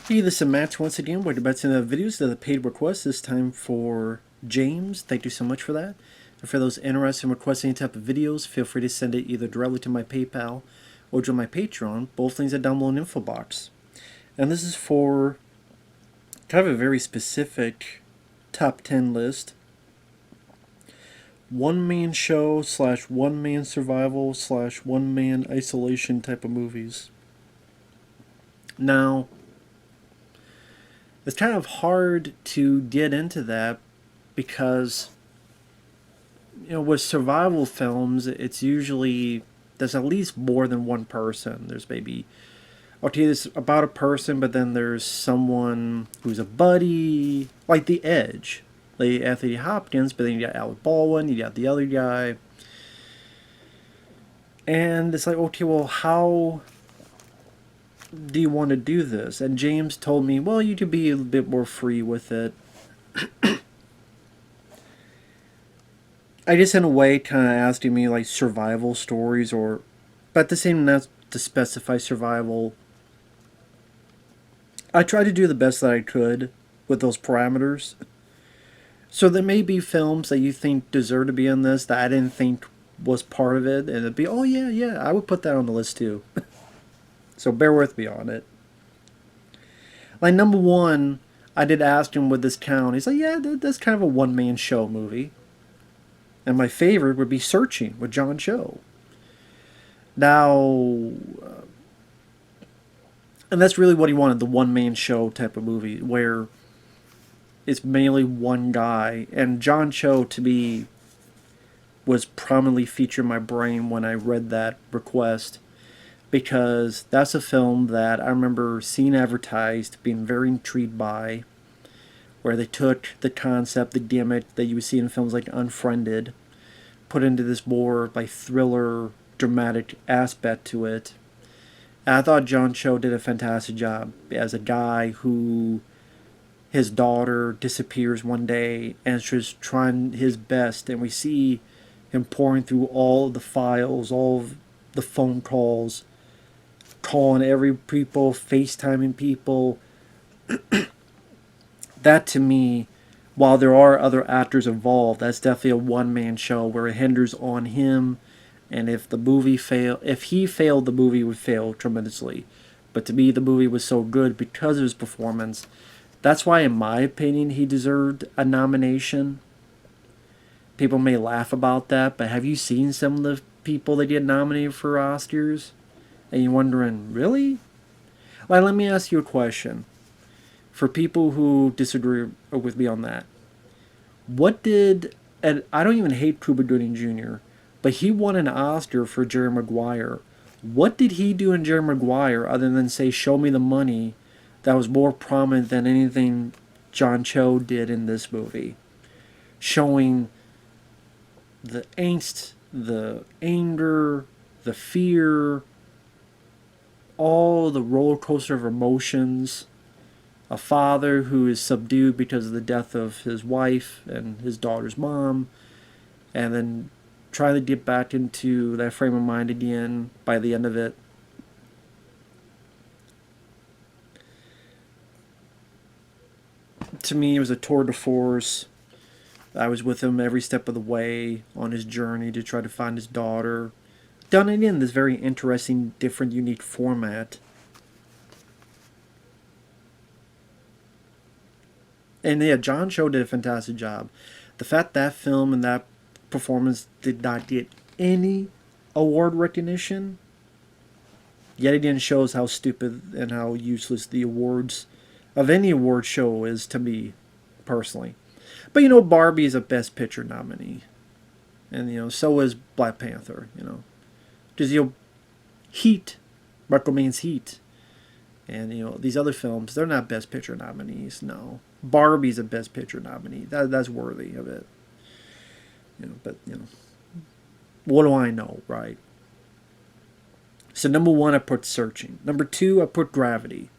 Hey, this is Matt once again. We're about to the videos of the paid request. This time for James. Thank you so much for that. And for those interested in requesting any type of videos, feel free to send it either directly to my PayPal or to my Patreon. Both links are down below in the info box. And this is for kind of a very specific top 10 list. One-man show slash one-man survival slash one-man isolation type of movies. Now, it's kind of hard to get into that because, with survival films, it's usually there's at least more than one person. There's maybe, okay, there's about a person, but then there's someone who's a buddy, like The Edge, like Anthony Hopkins, but then you got Alec Baldwin, you got the other guy. And it's like, okay, well, how do you want to do this? And James told me, well, you could be a bit more free with it. I guess in a way kind of asking me like survival stories, or but at the same time not to specify survival. I tried to do the best that I could with those parameters. So there may be films that you think deserve to be in this that I didn't think was part of it, and it'd be, oh yeah, I would put that on the list too. So bear with me on it. Like number one, I did ask him would this count. He's like, yeah, that's kind of a one-man show movie. And my favorite would be Searching with John Cho. Now, and that's really what he wanted, the one-man show type of movie where it's mainly one guy. And John Cho, to me, was prominently featured in my brain when I read that request, because that's a film that I remember seeing advertised, being very intrigued by, where they took the concept, the gimmick that you would see in films like Unfriended, put into this more like thriller, dramatic aspect to it. And I thought John Cho did a fantastic job as a guy who his daughter disappears one day and is just trying his best, and we see him pouring through all the files, all of the phone calls, calling every people, FaceTiming people. That to me, while there are other actors involved, that's definitely a one-man show where it hinders on him, and if he failed, the movie would fail tremendously. But to me, the movie was so good because of his performance. That's why, in my opinion, he deserved a nomination. People may laugh about that, but have you seen some of the people that get nominated for Oscars? And you're wondering, really? Like, let me ask you a question. For people who disagree with me on that, and I don't even hate Cuba Gooding Jr., but he won an Oscar for Jerry Maguire. What did he do in Jerry Maguire other than say, show me the money, that was more prominent than anything John Cho did in this movie? Showing the angst, the anger, the fear, all the roller coaster of emotions. A father who is subdued because of the death of his wife and his daughter's mom, and then trying to get back into that frame of mind again by the end of it. To me, it was a tour de force. I was with him every step of the way on his journey to try to find his daughter. Done it in this very interesting, different, unique format. And yeah, John Cho did a fantastic job. The fact that film and that performance did not get any award recognition, yet again shows how stupid and how useless the awards of any award show is to me, personally. But Barbie is a Best Picture nominee. And so is Black Panther, Because Heat, Michael Mann's Heat, and these other films, they're not Best Picture nominees, no. Barbie's a Best Picture nominee. That's worthy of it. But what do I know, right? So number one, I put Searching. Number two, I put Gravity.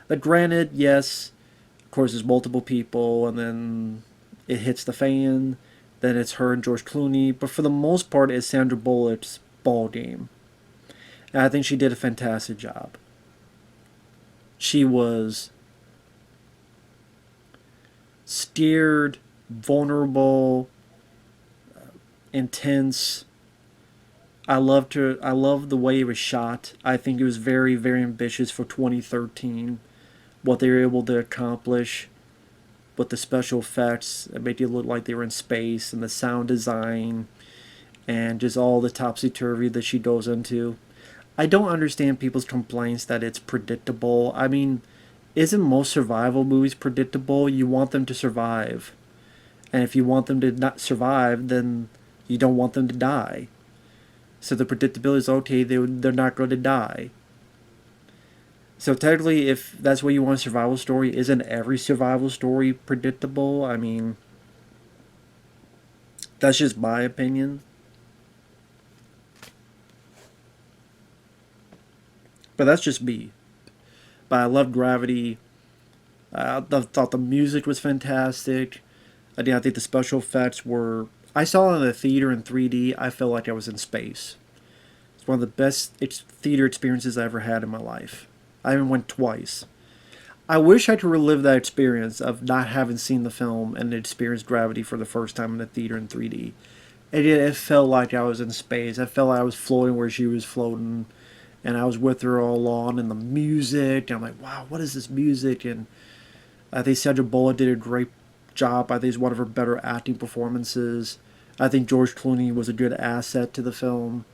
But granted, yes, of course, there's multiple people, and then it hits the fan. Then it's her and George Clooney. But for the most part, it's Sandra Bullock's ball game. And I think she did a fantastic job. She was scared, vulnerable, intense. I loved her. I loved the way it was shot. I think it was very, very ambitious for 2013. What they were able to accomplish with the special effects, it made it look like they were in space, and the sound design, and just all the topsy turvy that she goes into. I don't understand people's complaints that it's predictable. I mean, isn't most survival movies predictable? You want them to survive. And if you want them to not survive, then you don't want them to die. So the predictability is okay, they're not going to die. So technically, if that's what you want a survival story, isn't every survival story predictable? I mean, that's just my opinion. But that's just me. But I love Gravity. I thought the music was fantastic. I think the special effects were. I saw it in the theater in 3D. I felt like I was in space. It's one of the best theater experiences I ever had in my life. I even went twice. I wish I could relive that experience of not having seen the film and experienced Gravity for the first time in the theater in 3D. It felt like I was in space. I felt like I was floating where she was floating, and I was with her all along. And the music, and I'm like, wow, what is this music? And I think Sandra Bullock did a great job. I think it's one of her better acting performances. I think George Clooney was a good asset to the film.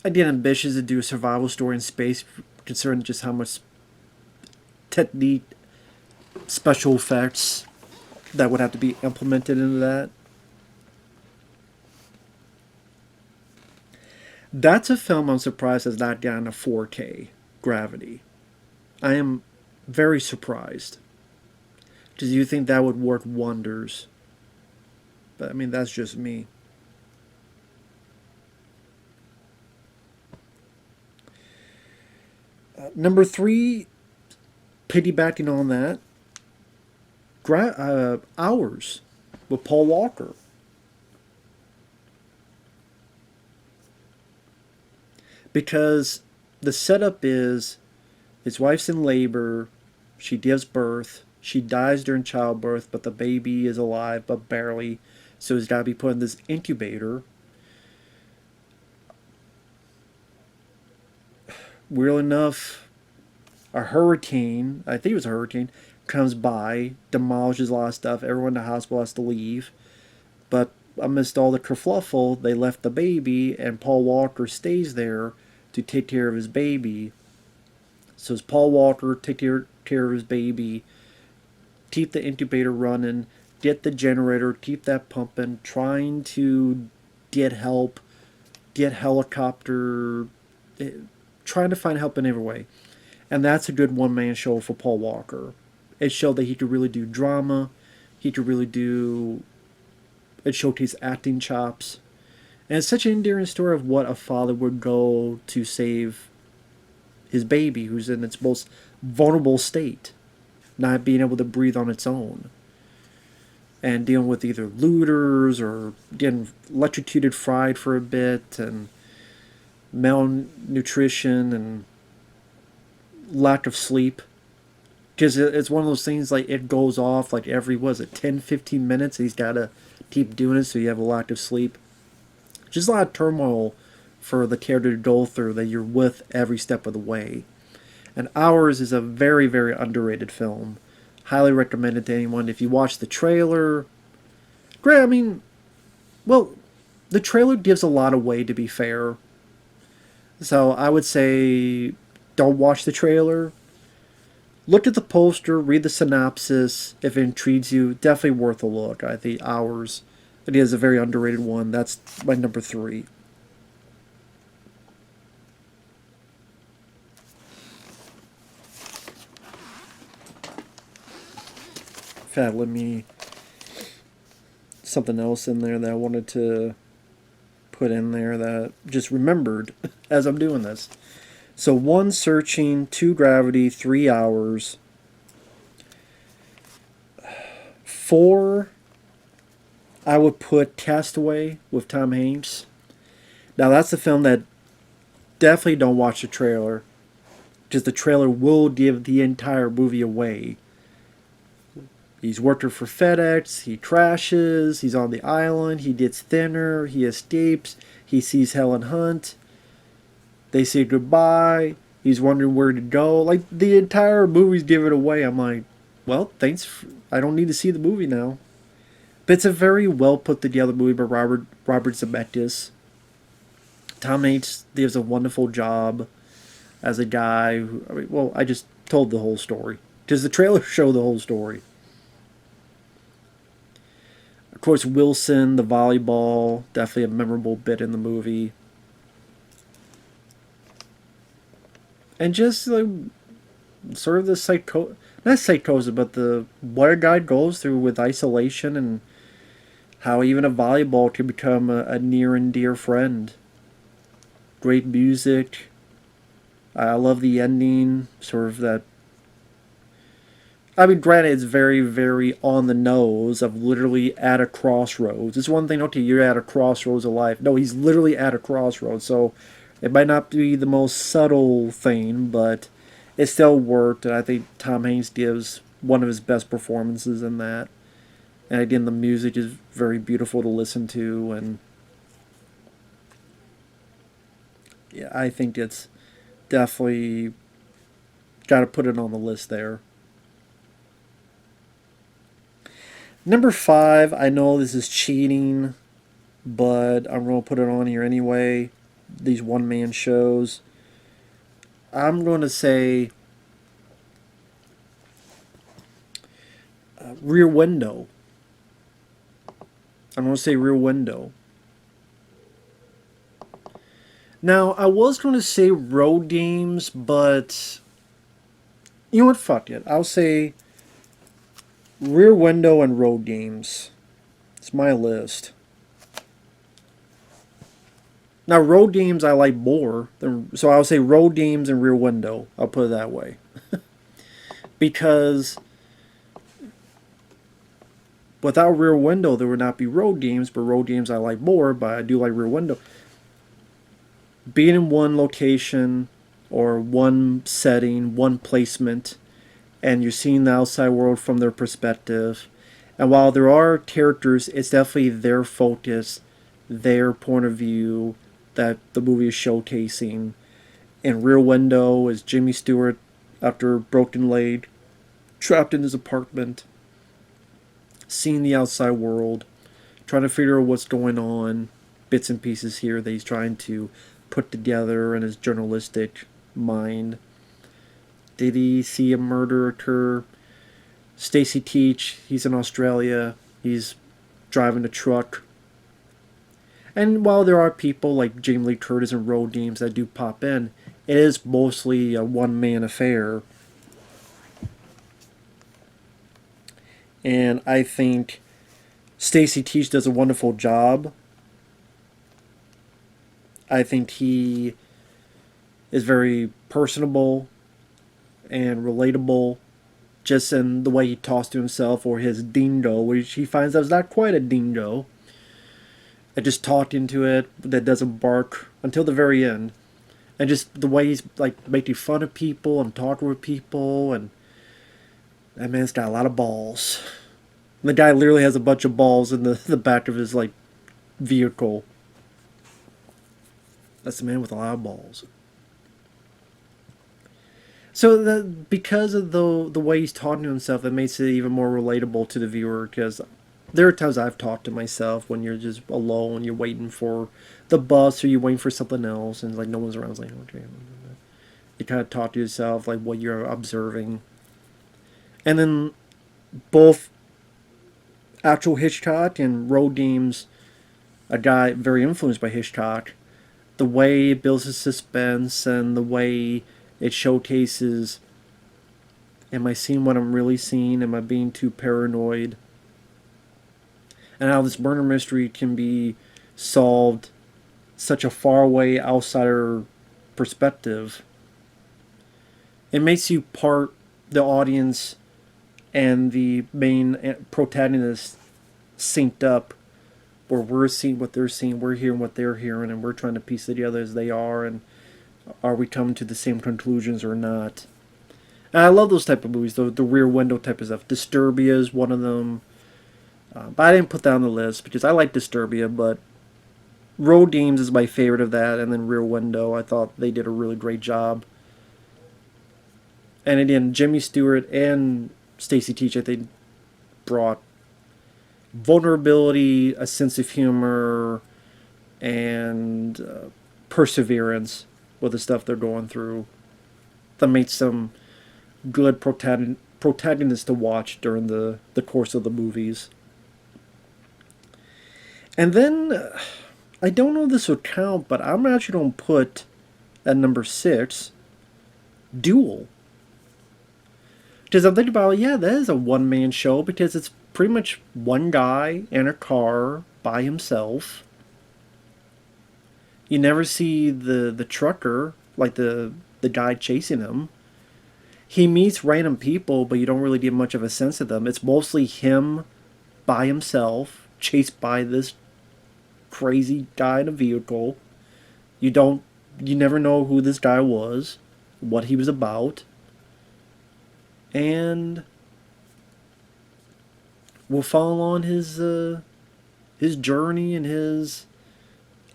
Again, ambitious to do a survival story in space, considering just how much technique, special effects that would have to be implemented into that. That's a film I'm surprised has not gotten a 4K Gravity. I am very surprised. Because you think that would work wonders. But I mean, that's just me. Number three, piggybacking on that, Hours with Paul Walker. Because the setup is his wife's in labor, she gives birth, she dies during childbirth, but the baby is alive, but barely, so he's got to be put in this incubator. Weirdly enough, a hurricane, I think it was a hurricane, comes by, demolishes a lot of stuff. Everyone in the hospital has to leave. But amidst all the kerfluffle, they left the baby, and Paul Walker stays there to take care of his baby. So it's Paul Walker take care of his baby, keep the incubator running, get the generator, keep that pumping, trying to get help, get helicopter, trying to find help in every way. And that's a good one-man show for Paul Walker. It showed that he could really do drama. He could really do... It showed his acting chops. And it's such an endearing story of what a father would go to save his baby, who's in its most vulnerable state, not being able to breathe on its own, and dealing with either looters or getting electrocuted, fried for a bit, and malnutrition and lack of sleep. Because it's one of those things, like, it goes off like every, 10-15 minutes, and he's got to keep doing it, so you have a lack of sleep. Just a lot of turmoil for the character to go through that you're with every step of the way. And Hours is a very, very underrated film. Highly recommended to anyone. If you watch the trailer, great. I mean, well, the trailer gives a lot away, to be fair. So I would say don't watch the trailer. Look at the poster, read the synopsis. If it intrigues you, definitely worth a look. I think Hours, it is a very underrated one. That's my number 3. In fact, let me... Something else in there that I wanted to put in there that I just remembered as I'm doing this. So 1, Searching, 2, Gravity, 3, Hours. 4, I would put Castaway with Tom Hanks. Now that's the film that definitely don't watch the trailer, because the trailer will give the entire movie away. He's working for FedEx, he crashes, he's on the island, he gets thinner, he escapes, he sees Helen Hunt, they say goodbye, he's wondering where to go. Like, the entire movie's given away. I'm like, well, thanks. I don't need to see the movie now. But it's a very well put together movie by Robert Zemeckis. Tom Hanks gives a wonderful job as a guy who, I mean, well, I just told the whole story. Does the trailer show the whole story? Of course, Wilson, the volleyball, definitely a memorable bit in the movie. And just like sort of the not psychosis, but the what a guy goes through with isolation, and how even a volleyball can become a near and dear friend. Great music. I love the ending, sort of that. I mean, granted, it's very, very on the nose of literally at a crossroads. It's one thing, okay, you're at a crossroads of life. No, he's literally at a crossroads. So it might not be the most subtle thing, but it still worked. And I think Tom Hanks gives one of his best performances in that. And again, the music is very beautiful to listen to. And yeah, I think it's definitely got to put it on the list there. Number 5, I know this is cheating, but I'm going to put it on here anyway. These one-man shows. I'm going to say Rear Window. I'm going to say Rear Window. Now, I was going to say Road Games, but you know what? Fuck it. I'll say Rear Window and Road Games. It's my list. Now, Road Games I like more so I'll say Road Games and Rear Window. I'll put it that way. Because without Rear Window, there would not be Road Games, but Road Games I like more, but I do like Rear Window. Being in one location or one setting, one placement, and you're seeing the outside world from their perspective. And while there are characters, it's definitely their focus, their point of view that the movie is showcasing. In Rear Window is Jimmy Stewart, after a broken leg, trapped in his apartment, seeing the outside world, trying to figure out what's going on, bits and pieces here that he's trying to put together in his journalistic mind. Did he see a murder occur? Stacy Teach, he's in Australia. He's driving a truck. And while there are people like Jamie Lee Curtis and Road Games that do pop in, it is mostly a one-man affair. And I think Stacy Teach does a wonderful job. I think he is very personable and relatable, just in the way he talks to himself, or his dingo, which he finds out is not quite a dingo. I just talked into it that doesn't bark until the very end, and just the way he's like making fun of people and talking with people, and that man's got a lot of balls. And the guy literally has a bunch of balls in the back of his like vehicle. That's the man with a lot of balls. So because of the way he's talking to himself, it makes it even more relatable to the viewer. Because there are times I've talked to myself when you're just alone, you're waiting for the bus or you're waiting for something else, and like no one's around. It's like, okay, you kind of talk to yourself like what you're observing. And then both actual Hitchcock and Road Games, a guy very influenced by Hitchcock, the way it builds his suspense and the way it showcases, am I seeing what I'm really seeing? Am I being too paranoid? And how this murder mystery can be solved such a faraway outsider perspective. It makes you part the audience and the main protagonist synced up, where we're seeing what they're seeing, we're hearing what they're hearing, and we're trying to piece it together as they are. And Are we coming to the same conclusions or not? And I love those type of movies, the Rear Window type of stuff. Disturbia is one of them. But I didn't put that on the list because I like Disturbia, but Road Games is my favorite of that, and then Rear Window. I thought they did a really great job. And again, Jimmy Stewart and Stacy Teach, I think, brought vulnerability, a sense of humor, and perseverance with the stuff they're going through. That makes some good protagonists to watch during the course of the movies. And then, I don't know if this would count, but I'm actually going to put at number 6, Duel. Because I'm thinking about, yeah, that is a one-man show because it's pretty much one guy in a car by himself. You never see the trucker, like the guy chasing him. He meets random people, but you don't really get much of a sense of them. It's mostly him by himself, chased by this crazy guy in a vehicle. You never know who this guy was, what he was about. And we'll follow on his journey and his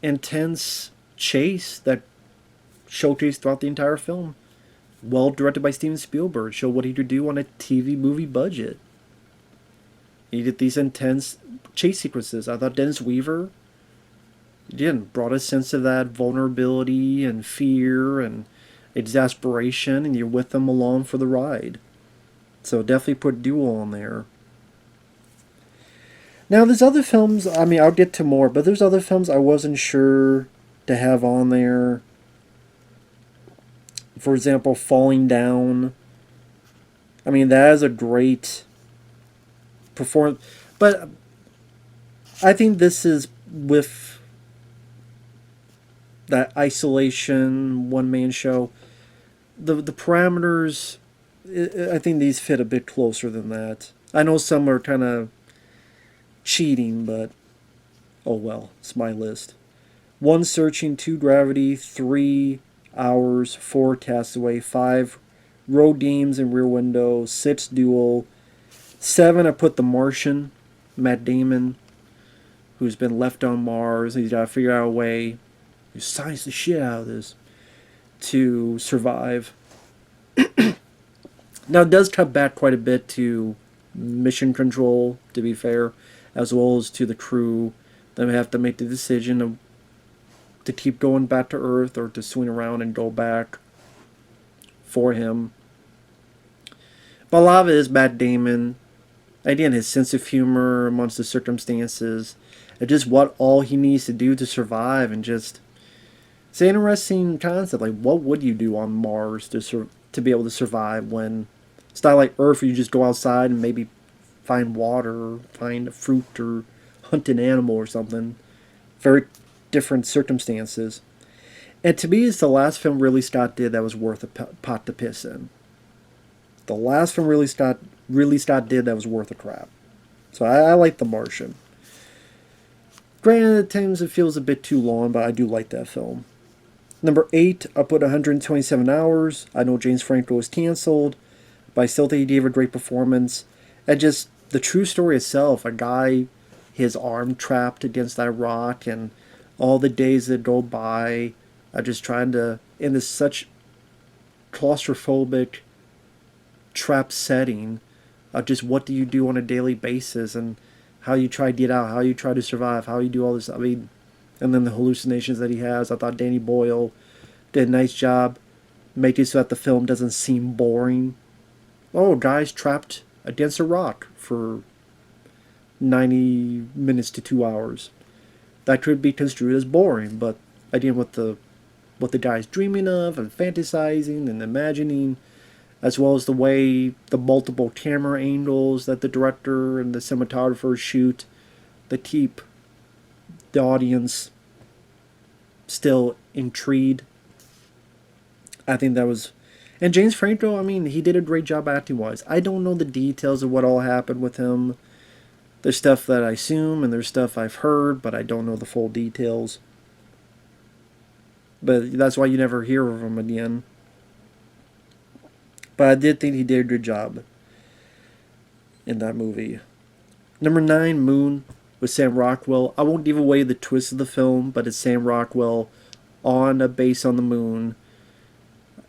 intense chase that showcased throughout the entire film. Well directed by Steven Spielberg. Showed what he could do on a TV movie budget. He did these intense chase sequences. I thought Dennis Weaver, again, brought a sense of that vulnerability and fear and exasperation, and you're with them along for the ride. So definitely put Duel on there. Now there's other films, I mean, I'll get to more, but there's other films I wasn't sure to have on there. For example, Falling Down. I mean, that is a great performance. But I think this is with that isolation, one-man show. The parameters, I think these fit a bit closer than that. I know some are kind of cheating, but oh well, it's my list. 1, Searching, 2, Gravity, 3, Hours, 4, Castaway, 5, Road Games and Rear Window, 6, Duel, 7, I put The Martian, Matt Damon, who's been left on Mars. He's got to figure out a way to science the shit out of this to survive. Now, it does cut back quite a bit to mission control, to be fair, as well as to the crew. They have to make the decision of to keep going back to Earth or to swing around and go back for him. But a lot of it is Matt Damon. Again, his sense of humor amongst the circumstances. And just what all he needs to do to survive. And just, it's an interesting concept. Like, what would you do on Mars to be able to survive when it's not like Earth where you just go outside and maybe find water, or find a fruit, or hunt an animal or something. Very different circumstances. And to me, it's the last film Ridley Scott did that was worth a pot to piss in. The last film Ridley Scott did that was worth a crap. So I like The Martian. Granted, at times it feels a bit too long, but I do like that film. Number 8, I put 127 Hours. I know James Franco was canceled, but I still think he gave a great performance. And just the true story itself, a guy, his arm trapped against that rock, and all the days that go by, just trying to, in this such claustrophobic, trapped setting, just what do you do on a daily basis, and how you try to get out, how you try to survive, how you do all this. I mean, and then the hallucinations that he has. I thought Danny Boyle did a nice job making it so that the film doesn't seem boring. Oh, guy's trapped against a rock for 90 minutes to 2 hours. That could be construed as boring, but again, what the guy's dreaming of and fantasizing and imagining, as well as the way the multiple camera angles that the director and the cinematographer shoot that keep the audience still intrigued. I think that was... And James Franco, I mean, he did a great job acting-wise. I don't know the details of what all happened with him. There's stuff that I assume, and there's stuff I've heard, but I don't know the full details. but that's why you never hear of him again. But I did think he did a good job in that movie. Number 9, Moon, with Sam Rockwell. I won't give away the twist of the film, but it's Sam Rockwell on a base on the moon.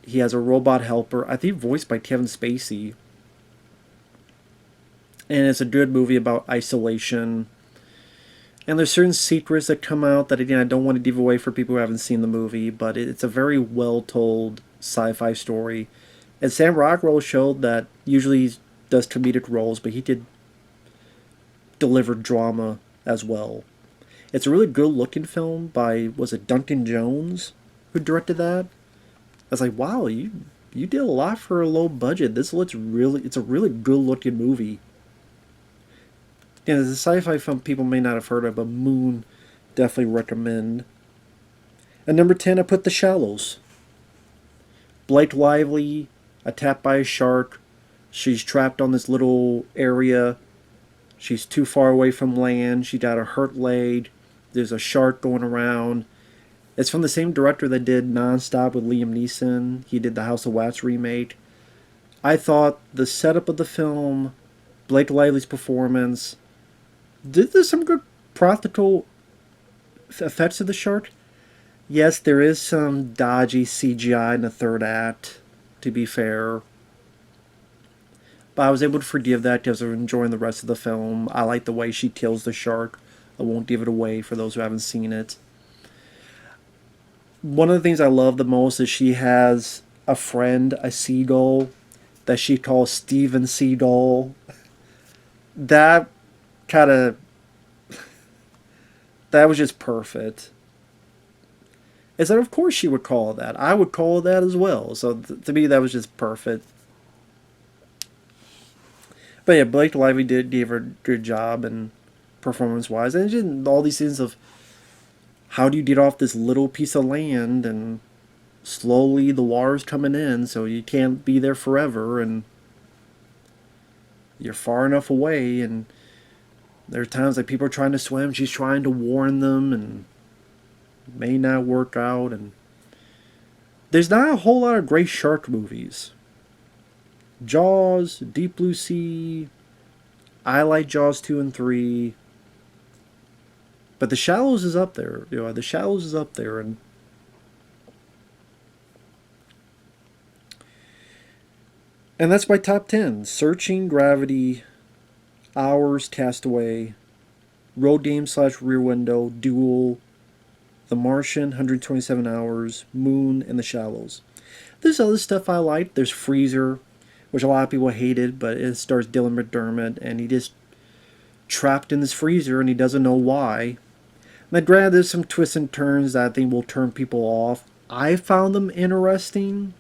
He has a robot helper, I think voiced by Kevin Spacey. And it's a good movie about isolation. And there's certain secrets that come out that, again, I don't want to give away for people who haven't seen the movie, but it's a very well told sci-fi story. And Sam Rockwell showed that usually he does comedic roles, but he did deliver drama as well. It's a really good looking film by, was it Duncan Jones who directed that? I was like, wow, you did a lot for a low budget. This looks really, it's a really good looking movie. Yeah, it's a sci-fi film people may not have heard of, but Moon, definitely recommend. And number 10, I put The Shallows. Blake Lively, attacked by a shark. She's trapped on this little area. She's too far away from land. She got a hurt leg. There's a shark going around. It's from the same director that did Non-Stop with Liam Neeson. He did the House of Wax remake. I thought the setup of the film, Blake Lively's performance, there's some good practical effects of the shark. Yes, there is some dodgy CGI in the third act, to be fair. But I was able to forgive that because I was enjoying the rest of the film. I like the way she kills the shark. I won't give it away for those who haven't seen it. One of the things I love the most is she has a friend, a seagull, that she calls Steven Seagull. That kind of, that was just perfect. Is that of course she would call it that. I would call it that as well. So to me that was just perfect. But yeah, Blake Lively gave her a good job and performance wise, and just all these things of how do you get off this little piece of land, and slowly the water's coming in, so you can't be there forever, and you're far enough away, and there are times like people are trying to swim, she's trying to warn them, and it may not work out, and there's not a whole lot of great shark movies. Jaws, Deep Blue Sea, I like Jaws 2 and 3, but The Shallows is up there. You know, The Shallows is up there, and that's my top 10. Searching, Gravity, Hours, Castaway, Road Game / Rear Window, Duel, The Martian, 127 Hours, Moon, and The Shallows. There's other stuff I like. There's Freezer, which a lot of people hated, but it stars Dylan McDermott, and he just trapped in this freezer, and he doesn't know why. Now, granted, there's some twists and turns that I think will turn people off. I found them interesting,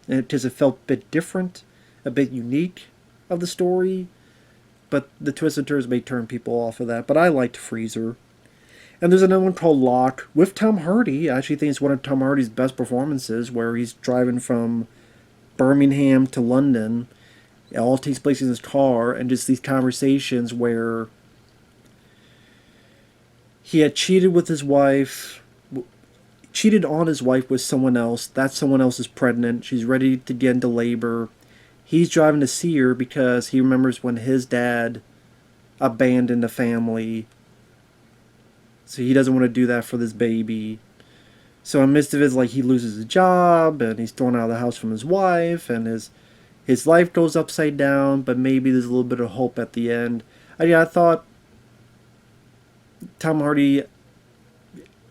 because it felt a bit different, a bit unique of the story, but the twists and turns may turn people off of that. But I liked Freezer. And there's another one called Lock with Tom Hardy. I actually think it's one of Tom Hardy's best performances, where he's driving from Birmingham to London. It all takes place in his car, and just these conversations where he had cheated with his wife, cheated on his wife with someone else. That someone else is pregnant. She's ready to get into labor. He's driving to see her because he remembers when his dad abandoned the family. So he doesn't want to do that for this baby. So in the midst of it, like, he loses his job, and he's thrown out of the house from his wife, and his life goes upside down, but maybe there's a little bit of hope at the end. I thought Tom Hardy,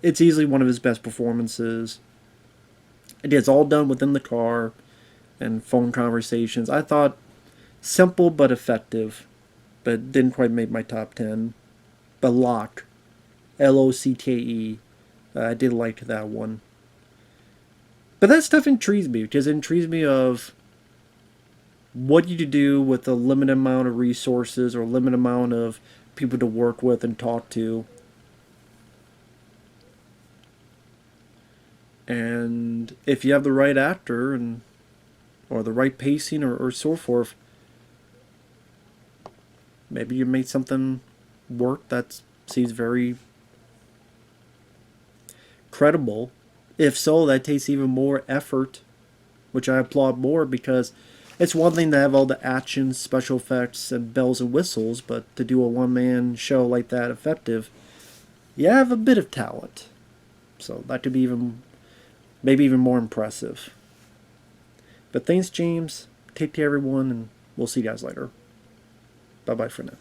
it's easily one of his best performances. It's all done within the car and phone conversations. I thought simple but effective, but didn't quite make my top 10. But Locke, Locke, I did like that one. But that stuff intrigues me, because it intrigues me of what you do with a limited amount of resources or limited amount of people to work with and talk to. And if you have the right actor or the right pacing or so forth, maybe you made something work that seems very credible If so, that takes even more effort, which I applaud more, because it's one thing to have all the action, special effects, and bells and whistles, but to do a one-man show like that effective, you have a bit of talent. So that could be maybe even more impressive. But thanks, James. Take care, everyone, and we'll see you guys later. Bye-bye for now.